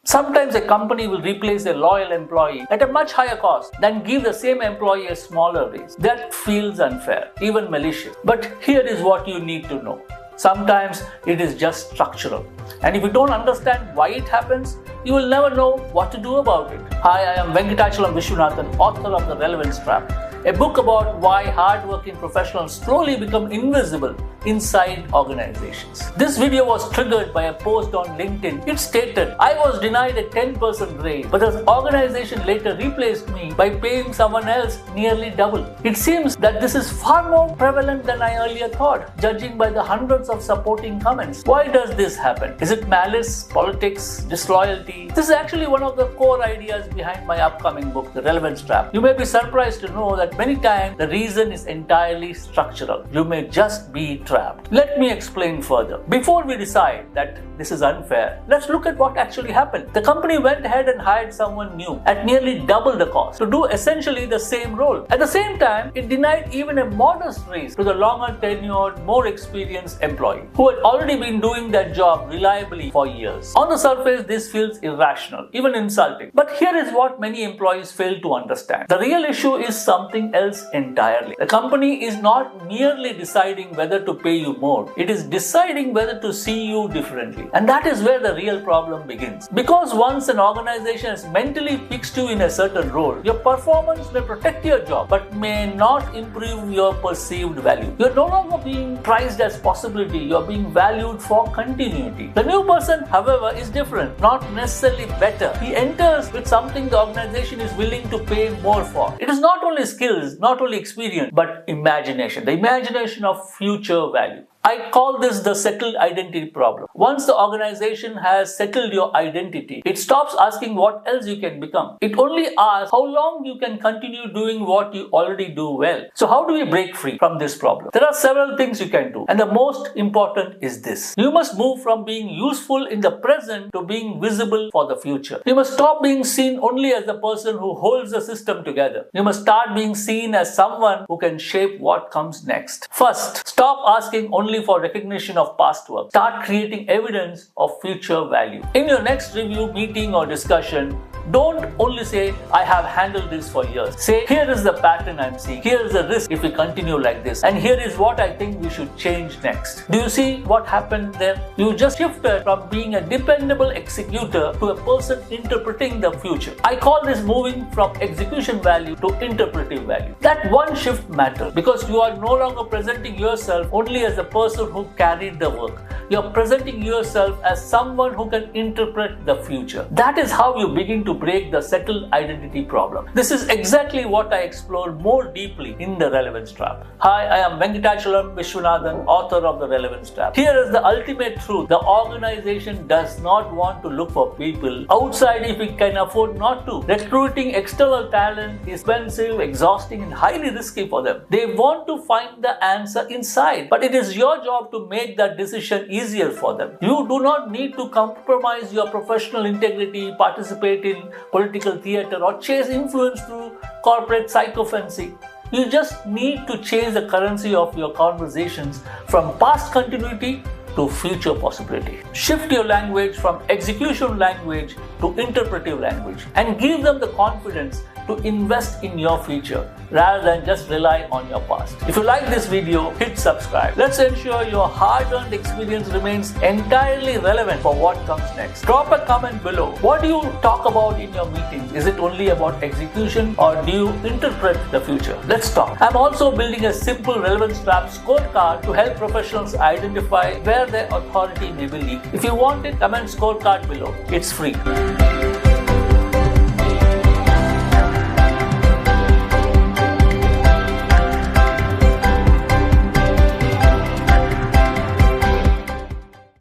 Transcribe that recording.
Sometimes a company will replace a loyal employee at a much higher cost than give the same employee a smaller raise. That feels unfair, even malicious. But here is what you need to know. Sometimes it is just structural. And if you don't understand why it happens, you will never know what to do about it. Hi, I am Venkatachalam Vishwanathan, author of The Relevance Trap, a book about why hard-working professionals slowly become invisible inside organizations. This video was triggered by a post on LinkedIn. It stated, I was denied a 10% raise, but the organization later replaced me by paying someone else nearly double. It seems that this is far more prevalent than I earlier thought, judging by the hundreds of supporting comments. Why does this happen? Is it malice, politics, disloyalty? This is actually one of the core ideas behind my upcoming book, The Relevance Trap. You may be surprised to know that many times the reason is entirely structural. You may just be trapped. Let me explain further. Before we decide that this is unfair, let's look at what actually happened. The company went ahead and hired someone new at nearly double the cost to do essentially the same role. At the same time, it denied even a modest raise to the longer tenured, more experienced employee who had already been doing that job reliably for years. On the surface, this feels irrational, even insulting. But here is what many employees fail to understand. The real issue is something else entirely. The company is not merely deciding whether to pay you more, it is deciding whether to see you differently. And that is where the real problem begins. Because once an organization has mentally fixed you in a certain role, your performance may protect your job but may not improve your perceived value. You are no longer being prized as possibility, you are being valued for continuity. The new person, however, is different, not necessarily better. He enters with something the organization is willing to pay more for. It is not only skills, not only experience, but imagination. The imagination of future value. I call this the settled identity problem. Once the organization has settled your identity, it stops asking what else you can become. It only asks how long you can continue doing what you already do well. So how do we break free from this problem? There are several things you can do, and the most important is this. You must move from being useful in the present to being visible for the future. You must stop being seen only as the person who holds the system together. You must start being seen as someone who can shape what comes next. First, stop asking only for recognition of past work. Start creating evidence of future value. In your next review, meeting or discussion, don't only say, I have handled this for years. Say, here is the pattern I'm seeing. Here is the risk if we continue like this. And here is what I think we should change next. Do you see what happened there? You just shifted from being a dependable executor to a person interpreting the future. I call this moving from execution value to interpretive value. That one shift matters because you are no longer presenting yourself only as the person who carried the work. You are presenting yourself as someone who can interpret the future. That is how you begin to break the settled identity problem. This is exactly what I explore more deeply in The Relevance Trap. Hi, I am Venkatachalam Vishwanathan, author of The Relevance Trap. Here is the ultimate truth. The organization does not want to look for people outside if it can afford not to. Recruiting external talent is expensive, exhausting, and highly risky for them. They want to find the answer inside, but it is your job to make that decision easier for them. You do not need to compromise your professional integrity, participate in political theater, or chase influence through corporate psychophancy. You just need to change the currency of your conversations from past continuity to future possibility. Shift your language from execution language to interpretive language and give them the confidence to invest in your future rather than just rely on your past. If you like this video, hit subscribe. Let's ensure your hard-earned experience remains entirely relevant for what comes next. Drop a comment below. What do you talk about in your meetings? Is it only about execution or do you interpret the future? Let's talk. I'm also building a simple Relevance Trap scorecard to help professionals identify where their authority may be leaked. If you want it, comment scorecard below. It's free.